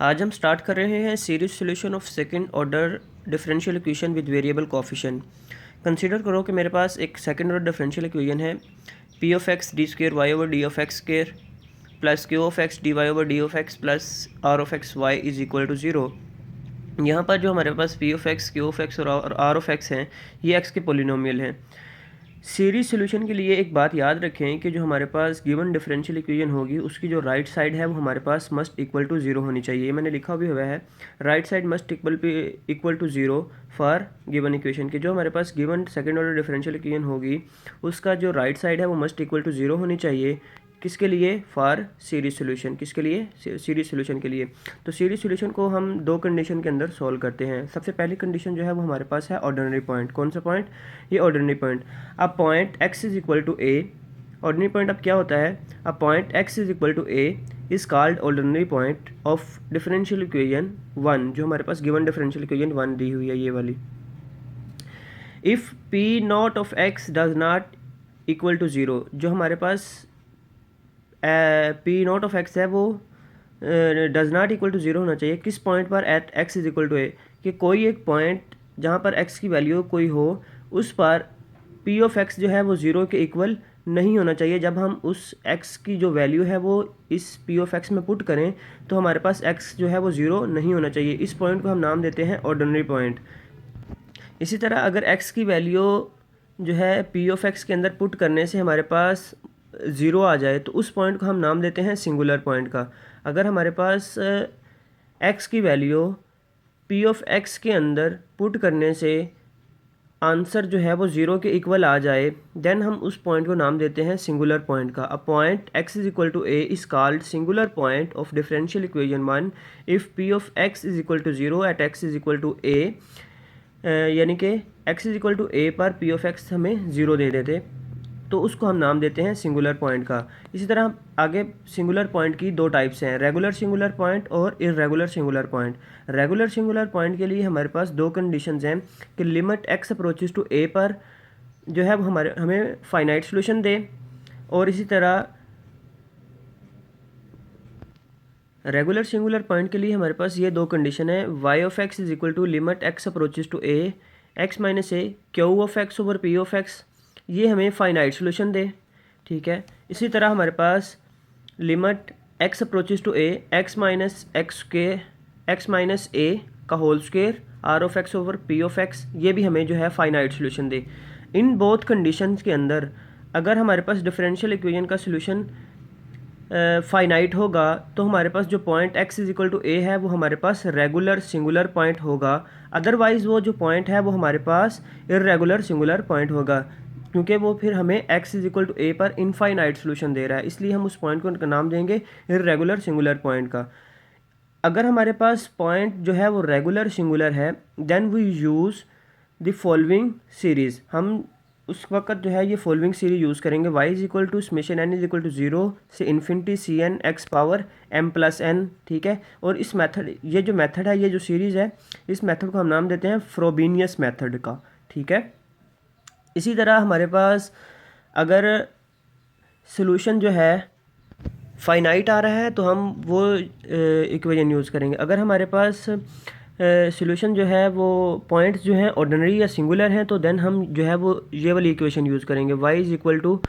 आज हम स्टार्ट कर रहे हैं series solution of second order differential equation with variable coefficient. Consider करो कि मेरे पास एक सेकंड ऑर्डर डिफरेंशियल इक्वेशन है P of x d square y over d of x square plus Q of x d y over d of x plus R of x y is equal to zero. यहाँ पर जो हमारे पास P of x Q of x और R of x हैं ये x के polynomial हैं। सीरीज सॉल्यूशन के लिए एक बात याद रखें कि जो हमारे पास गिवन डिफरेंशियल इक्वेशन होगी उसकी जो राइट साइड है वो हमारे पास मस्ट इक्वल टू ज़ीरो होनी चाहिए। ये मैंने लिखा भी हुआ है, right side must equal to zero for given equation की। जो हमारे पास given second order differential equation होगी उसका जो राइट साइड है वो मस्ट इक्वल टू ज़ीरो होनी चाहिए। किसके लिए? For series solution. किसके लिए? सीरीज सॉल्यूशन के लिए। तो सीरीज सॉल्यूशन को हम दो कंडीशन के अंदर सॉल्व करते हैं। सबसे पहली कंडीशन जो है वो हमारे पास है ऑर्डिनरी पॉइंट। कौन सा पॉइंट? ये ऑर्डिनरी पॉइंट। अब point x is equal to A, ordinary point अब क्या होता है? अब point x is equal to A is called ordinary point of differential equation 1। जो हमारे पास गिवन डिफरेंशियल इक्वेशन 1 दी हुई है ये वाली। If P not of x does not equal to zero, जो हमारे पास पी नॉट ऑफ एक्स है वो does not equal to zero होना चाहिए। किस पॉइंट पर? At x is equal to a, कि कोई एक पॉइंट जहाँ पर एक्स की वैल्यू कोई हो उस पर पी ऑफ एक्स जो है वो ज़ीरो के इक्वल नहीं होना चाहिए। जब हम उस एक्स की जो वैल्यू है वो इस पी ऑफ एक्स में पुट करें तो हमारे पास एक्स जो है वो ज़ीरो नहीं होना चाहिए। इस पॉइंट को हम नाम देते हैं ऑर्डिनरी पॉइंट। इसी तरह अगर एक्स की वैल्यू जो है पी ऑफ एक्स के अंदर पुट करने से हमारे पास ज़ीरो आ जाए तो उस पॉइंट को हम नाम देते हैं सिंगुलर पॉइंट का। अगर हमारे पास एक्स की वैल्यू पी ऑफ एक्स के अंदर पुट करने से आंसर जो है वो ज़ीरो के इक्वल आ जाए देन हम उस पॉइंट को नाम देते हैं सिंगुलर पॉइंट का। A point x is equal to a is called singular point of differential equation 1 if P of x is equal to zero at x is equal to a, यानी कि x is equal to a पर P of x हमें zero दे देते तो उसको हम नाम देते हैं सिंगुलर पॉइंट का। इसी तरह आगे सिंगुलर पॉइंट की दो टाइप्स हैं, रेगुलर सिंगुलर पॉइंट और irregular singular point. Regular singular point के लिए हमारे पास दो कंडीशंस हैं कि limit x approaches to a पर जो है वो हमें फाइनाइट सोल्यूशन दे, और इसी तरह रेगुलर सिंगुलर पॉइंट के लिए हमारे पास ये दो कंडीशन है, y of x is equal to limit x approaches to a x minus A Q of x over P of x, ये हमें फाइनाइट सोल्यूशन दे। ठीक है। इसी तरह हमारे पास limit x approaches to a x minus a का whole square R of x over P of x, ये भी हमें जो है फाइनाइट सोल्यूशन दे। इन बोथ कंडीशंस के अंदर अगर हमारे पास डिफरेंशियल इक्वेशन का सोल्यूशन फाइनाइट होगा तो हमारे पास जो point x is equal to a है वो हमारे पास रेगुलर सिंगुलर पॉइंट होगा। अदरवाइज़ वो जो पॉइंट है वो हमारे पास इर्रेगुलर सिंगुलर पॉइंट होगा, क्योंकि वो फिर हमें x is equal to a पर इनफाइनाइट सोल्यूशन दे रहा है, इसलिए हम उस पॉइंट को नाम देंगे इर्रेगुलर सिंगुलर पॉइंट का। अगर हमारे पास पॉइंट जो है वो रेगुलर सिंगुलर है then we use the following series. हम उस वक्त जो है ये फॉलोइंग सीरीज यूज़ करेंगे, y is equal to summation n is equal to zero से infinity c n x power m plus n। ठीक है। और इस मेथड, ये जो मेथड है, ये जो सीरीज़ है, इस मेथड को हम नाम देते हैं फ्रोबेनियस मेथड का। ठीक है। इसी तरह हमारे पास अगर सोल्यूशन जो है फाइनाइट आ रहा है तो हम वो इक्वेशन यूज़ करेंगे। अगर हमारे पास सोल्यूशन जो है वो पॉइंट्स जो हैं ऑर्डिनरी या सिंगुलर हैं तो देन हम जो है वो ये वाली इक्वेशन यूज़ करेंगे, y is equal to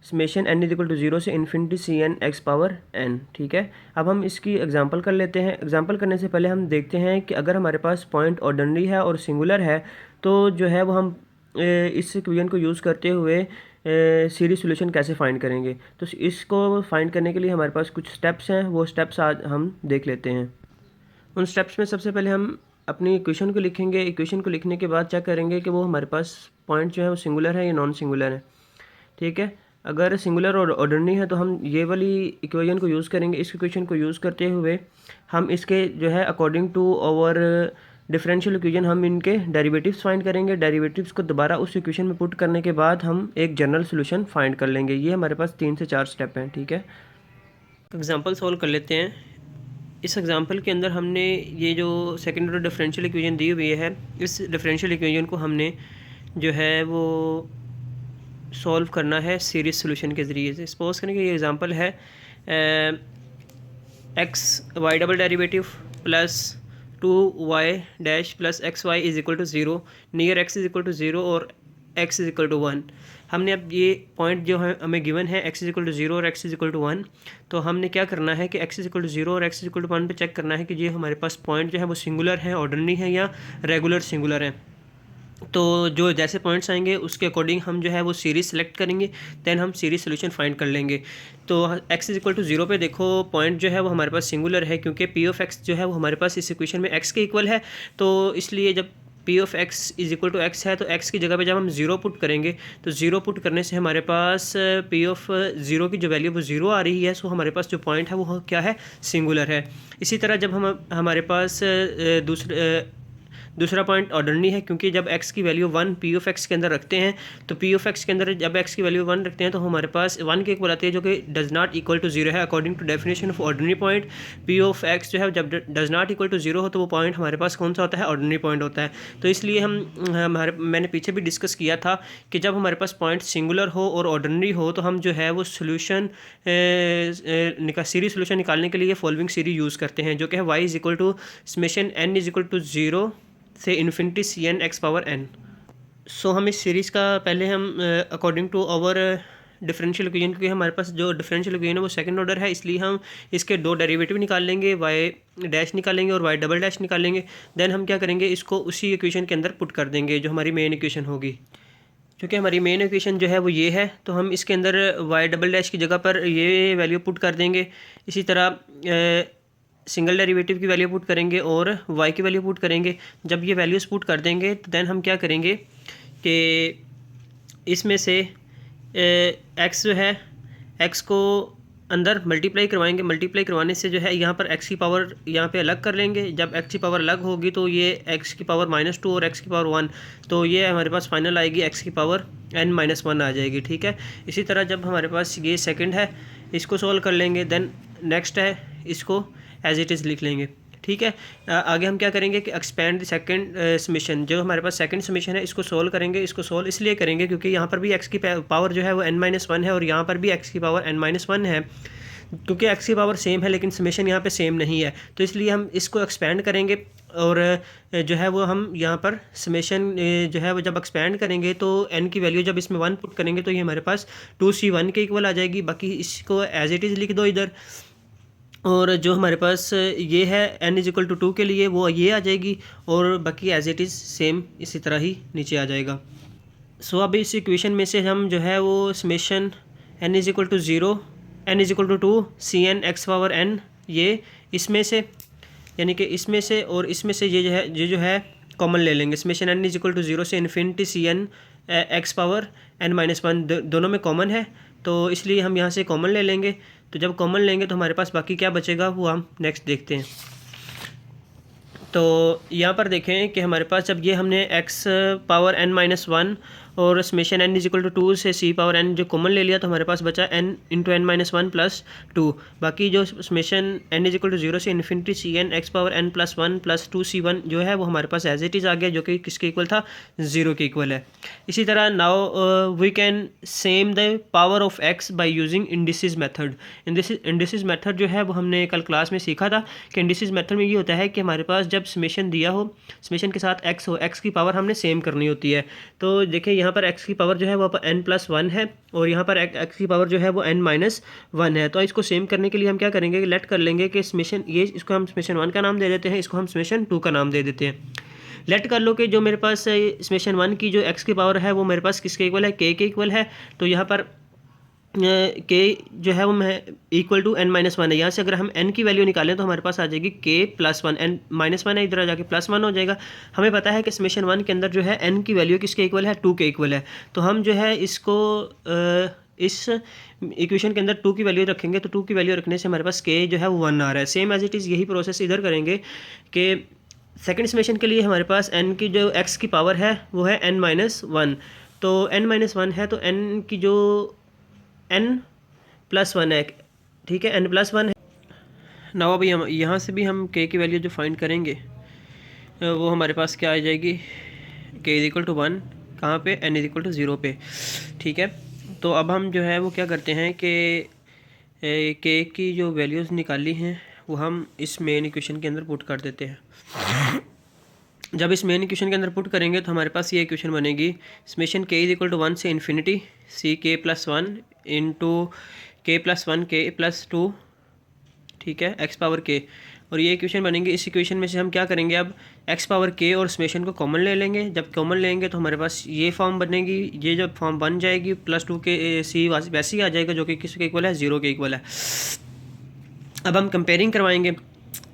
summation n is equal to zero से infinity c n x power n। ठीक है। अब हम इसकी एग्जांपल कर लेते हैं। एग्जांपल करने से पहले हम देखते हैं कि अगर हमारे पास पॉइंट ऑर्डिनरी है और सिंगुलर है तो जो है वो हम इस इक्वेशन को यूज़ करते हुए सीरीज सोल्यूशन कैसे फाइंड करेंगे। तो इसको फाइंड करने के लिए हमारे पास कुछ स्टेप्स हैं, वो स्टेप्स आज हम देख लेते हैं। उन स्टेप्स में सबसे पहले हम अपनी इक्वेशन को लिखेंगे। इक्वेशन को लिखने के बाद चेक करेंगे कि वो हमारे पास पॉइंट जो है वो सिंगुलर है या नॉन सिंगुलर है। ठीक है। अगर सिंगुलर और ऑर्डिनरी है तो हम ये वाली इक्वेशन को यूज़ करेंगे। इस इक्वेशन को यूज़ करते हुए हम इसके जो है according to our differential equation हम इनके डेरिवेटिव्स फाइंड करेंगे। डेरिवेटिव्स को दोबारा उस इक्वेशन में पुट करने के बाद हम एक जनरल सोल्यूशन फाइंड कर लेंगे। ये हमारे पास 3 से 4 स्टेप हैं। ठीक है। एग्जांपल सॉल्व कर लेते हैं। इस एग्जांपल के अंदर हमने ये जो सेकंड ऑर्डर डिफरेंशियल इक्वेशन दी हुई है, इस डिफरेंशियल इक्वेशन को हमने जो है वो सॉल्व करना है सीरीज सोल्यूशन के ज़रिए से। सपोज करें कि ये एग्जांपल है X Y double derivative plus 2y dash plus xy is equal to 0, near x is equal to 0 और x इज इक्वल टू 1। हमने अब ये पॉइंट जो है हमें गिवन है x इज इक्वल टू 0 और x इज इक्वल टू 1, तो हमने क्या करना है कि x इज इक्वल टू 0 और x इज इक्वल टू 1 पे चेक करना है कि ये हमारे पास पॉइंट जो है वो सिंगुलर है, ऑर्डिनरी है या रेगुलर सिंगुलर है। तो जो जैसे पॉइंट्स आएंगे उसके अकॉर्डिंग हम जो है वो सीरीज़ सेलेक्ट करेंगे, देन हम सीरीज़ सोल्यूशन फाइंड कर लेंगे। तो x इज इक्वल टू 0 पे देखो पॉइंट जो है वो हमारे पास सिंगुलर है, क्योंकि p ऑफ x जो है वो हमारे पास इस इक्वेशन में x के इक्वल है। तो इसलिए जब p of x is equal to x है तो x की जगह पे जब हम 0 पुट करेंगे तो 0 पुट करने से हमारे पास p ऑफ 0 की जो वैल्यू वो 0 आ रही है। सो हमारे पास जो पॉइंट है वो क्या है, सिंगुलर है। इसी तरह जब हमारे पास दूसरा पॉइंट ऑर्डिनरी है, क्योंकि जब x की वैल्यू 1 p ऑफ x के अंदर रखते हैं तो p ऑफ x के अंदर जब x की वैल्यू 1 रखते हैं तो हमारे पास 1 के इक्वल आती है, जो कि डज नॉट इक्वल टू 0 है according to definition of ordinary point. p of x जो है जब डज नॉट इक्वल टू 0 हो तो वो पॉइंट हमारे पास कौन सा होता है, ऑर्डिनरी पॉइंट होता है। तो इसलिए मैंने पीछे भी डिस्कस किया था कि जब हमारे पास पॉइंट सिंगुलर हो और ऑर्डिनरी हो तो हम जो है वो सोल्यूशन सीरीज सोल्यूशन निकालने के लिए फॉलोइंग सीरीज यूज़ करते हैं, जो कि है y is equal to summation n is equal to 0 से infinity cn x power n। So हम इस सीरीज़ का पहले हम according to our differential equation, क्योंकि हमारे पास जो डिफरेंशियल इक्वेशन है वो सेकंड ऑर्डर है, इसलिए हम इसके दो डेरिवेटिव निकाल लेंगे, y डैश निकालेंगे और y डबल डैश निकालेंगे। देन हम क्या करेंगे, इसको उसी इक्वेशन के अंदर पुट कर देंगे जो हमारी मेन इक्वेशन होगी। क्योंकि हमारी मेन इक्वेशन जो है वो ये है, तो हम इसके अंदर y डबल डैश की जगह पर ये वैल्यू पुट कर देंगे। इसी तरह सिंगल डेरिवेटिव की वैल्यू पुट करेंगे और y की वैल्यू पुट करेंगे। जब ये वैल्यूज़ पुट कर देंगे तो देन हम क्या करेंगे कि इसमें से x जो है x को अंदर मल्टीप्लाई करवाएंगे। मल्टीप्लाई करवाने से जो है यहाँ पर x की पावर यहाँ पे अलग कर लेंगे। जब x की पावर अलग होगी तो ये x की पावर -2 और x की पावर 1, तो ये हमारे पास फाइनल आएगी x की पावर n-1 आ जाएगी। ठीक है, इसी तरह जब हमारे पास ये सेकंड है इसको सॉल्व कर लेंगे, देन नेक्स्ट है इसको एज इट इज़ लिख लेंगे। ठीक है, आगे हम क्या करेंगे कि एक्सपेंड द सेकंड समेशन, जो हमारे पास सेकंड समेशन है इसको सोल्व करेंगे। इसको सोल्व इसलिए करेंगे क्योंकि यहाँ पर भी x की पावर जो है वो n-1 है और यहाँ पर भी x की पावर n-1 है। क्योंकि x की पावर सेम है लेकिन समेशन यहाँ पे सेम नहीं है, तो इसलिए हम इसको एक्सपेंड करेंगे और जो है वो हम यहाँ पर समेशन जो है वो जब एक्सपेंड करेंगे तो n की वैल्यू जब इसमें 1 पुट करेंगे तो ये हमारे पास 2c1 के इक्वल आ जाएगी। बाकी इसको एज इट इज़ लिख दो इधर, और जो हमारे पास ये है n इज इक्वल टू 2 के लिए वो ये आ जाएगी, और बाकी एज इट इज़ सेम इसी तरह ही नीचे आ जाएगा। सो अब इस इक्वेशन में से हम जो है वो summation n is equal to 0 n is equal to 2 cn x power n, ये इसमें से यानी कि इसमें से और इसमें से ये जो है कॉमन ले लेंगे। Summation n is equal to 0 से infinity cn x power n-1 दोनों में कॉमन है, तो इसलिए हम यहाँ से कॉमन ले लेंगे। तो जब कॉमन लेंगे तो हमारे पास बाकी क्या बचेगा वो हम नेक्स्ट देखते हैं। तो यहाँ पर देखें कि हमारे पास जब ये हमने x पावर n-1 और summation n is equal to 2 से c पावर n जो कॉमन ले लिया तो हमारे पास बचा n इंटू n-1 प्लस 2। बाकी जो summation n is equal to 0 से infinity cn x power n+1 plus 2c1 जो है वो हमारे पास एज इट इज़ आ गया, जो कि किसके इक्वल था, 0 के इक्वल है। इसी तरह now we can same the power of x by using indices method. Indices method जो है वो हमने कल क्लास में सीखा था कि इंडिसेस मेथड में ये होता है कि हमारे पास जब समेशन दिया हो, समेशन के साथ x हो, x की पावर हमने सेम करनी होती है। तो देखिए यहाँ पर x की पावर जो है वो n+1 है और यहाँ पर x की पावर जो है वो n-1 है। तो इसको सेम करने के लिए हम क्या करेंगे, लेट कर लेंगे कि समेशन ये इसको हम समेशन 1 का नाम दे देते हैं, इसको हम समेशन 2 का नाम दे देते हैं। लेट कर लो कि जो मेरे पास समेशन 1 की जो x की पावर है वो मेरे पास किसके इक्वल है, k के इक्वल है। तो यहाँ पर k जो है वो इक्वल टू n-1 है। यहाँ से अगर हम n की वैल्यू निकालें तो हमारे पास आ जाएगी k+1, n-1 है इधर आ जाके +1 हो जाएगा। हमें पता है कि समेशन 1 के अंदर जो है n की वैल्यू किसके इक्वल है, 2 के इक्वल है। तो हम जो है इसको इस इक्वेशन के अंदर 2 की वैल्यू रखेंगे, तो 2 की वैल्यू रखने से हमारे पास k जो है वो 1 आ रहा है। सेम एज इट इज़ यही प्रोसेस इधर करेंगे कि सेकंड समेशन के लिए हमारे पास n की जो x की पावर है वो है n-1, तो n-1 है तो n की जो n+1 है, ठीक है, n+1 है। नाउ अभी हम यहाँ से भी हम k की वैल्यू जो फाइंड करेंगे वो हमारे पास क्या आ जाएगी, k इज इक्वल टू 1 कहाँ पे, n इज इक्वल टू 0 पे। ठीक है, तो अब हम जो है वो क्या करते हैं कि k की जो वैल्यूज़ निकाली हैं वो हम इस मेन इक्वेशन के अंदर पुट कर देते हैं। जब इस मेन इक्वेशन के अंदर पुट करेंगे तो हमारे पास ये इक्वेशन बनेगी, summation k is equal to 1 से इन्फिनिटी सी के प्लस 1 इंटू के प्लस 1 के प्लस 2, ठीक है, एक्स पावर के। और ये इक्वेशन बनेंगे। इस इक्वेशन में से हम क्या करेंगे, अब एक्स पावर के और समेशन को कॉमन ले लेंगे। जब कॉमन लेंगे तो हमारे पास ये फॉर्म बनेगी। ये जब फॉर्म बन जाएगी प्लस 2 के सी वैसे ही आ जाएगा, जो कि किसके इक्वल है, 0 के इक्वल है। अब हम कंपेयरिंग करवाएंगे,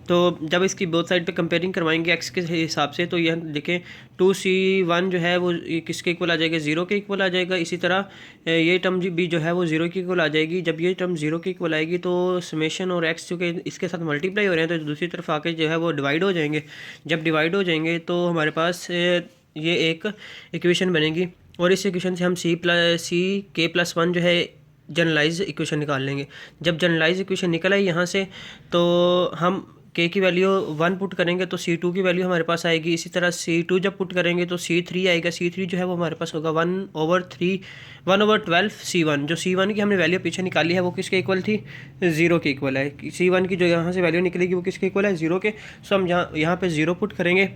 तो जब इसकी बोथ साइड पे कंपेयरिंग करवाएंगे एक्स के हिसाब से, तो यह देखें 2c1 जो है वो किसके इक्वल आ जाएगा, 0 के इक्वल आ जाएगा। इसी तरह ये टर्म भी जो है वो 0 के इक्वल आ जाएगी। जब ये टर्म 0 के इक्वल आएगी तो समेशन और एक्स जो कि इसके साथ मल्टीप्लाई हो रहे हैं तो दूसरी तरफ आके जो है वो डिवाइड हो जाएंगे। जब डिवाइड हो जाएंगे तो हमारे पास ये एक इक्वेशन बनेगी, और इस इक्वेशन से हम सी के प्लस 1 जो है जनरलाइज इक्वेशन निकाल लेंगे। जब जनरलाइज इक्वेशन निकल आई यहाँ से, तो हम के की वैल्यू 1 पुट करेंगे तो C2 की वैल्यू हमारे पास आएगी। इसी तरह C2 जब पुट करेंगे तो C3 आएगा। C3 जो है वो हमारे पास होगा 1/12 C1। जो C1 की हमने वैल्यू पीछे निकाली है वो किसके इक्वल थी, 0 के इक्वल है। C1 की जो यहाँ से वैल्यू निकलेगी वो किसके इक्वल है, 0 के। सो हम यहाँ पे 0 पुट करेंगे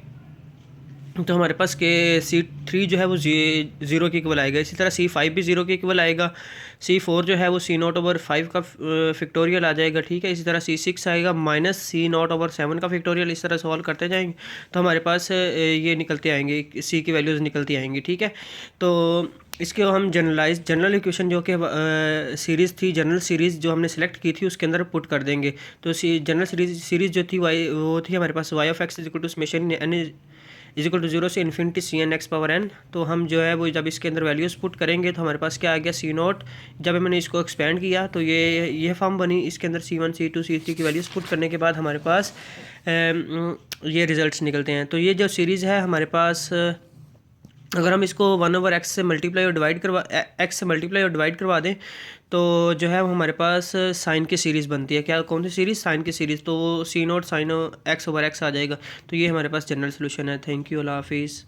तो हमारे पास के C3 जो है वो 0 के इक्वल आएगा। इसी तरह C5 भी 0 के इक्वल आएगा। C4 जो है वो C0/5 का फैक्टोरियल आ जाएगा, ठीक है। इसी तरह C6 आएगा -C0/7 का फैक्टोरियल। इस तरह सॉल्व करते जाएंगे तो हमारे पास ये निकलते आएंगे, C की वैल्यूज़ निकलती आएंगी, ठीक है। तो इसके हम जनरल इक्वेशन जो कि सीरीज़ थी, जनरल सीरीज़ जो हमने सेलेक्ट की थी उसके अंदर पुट कर देंगे। तो जनरल सीरीज़ जो थी वो थी हमारे पास y(x) equal to summation n is equal to 0 से infinity Cn x power n। तो हम जो है वो जब इसके अंदर वैल्यूज़ पुट करेंगे तो हमारे पास क्या आ गया, C0। जब मैंने इसको एक्सपेंड किया तो ये फॉर्म बनी। इसके अंदर C1 C2 C3 की वैल्यूज़ पुट करने के बाद हमारे पास ये रिज़ल्ट्स निकलते हैं। तो ये जो सीरीज़ है हमारे पास, अगर हम इसको 1/x से मल्टीप्लाई और डिवाइड करवा दें तो जो है वो हमारे पास साइन की सीरीज़ बनती है। क्या, कौन सी सीरीज़, साइन की सीरीज़। तो C0 sin x/x आ जाएगा। तो ये हमारे पास जनरल सोल्यूशन है। थैंक यू, अल्लाह हाफिज़।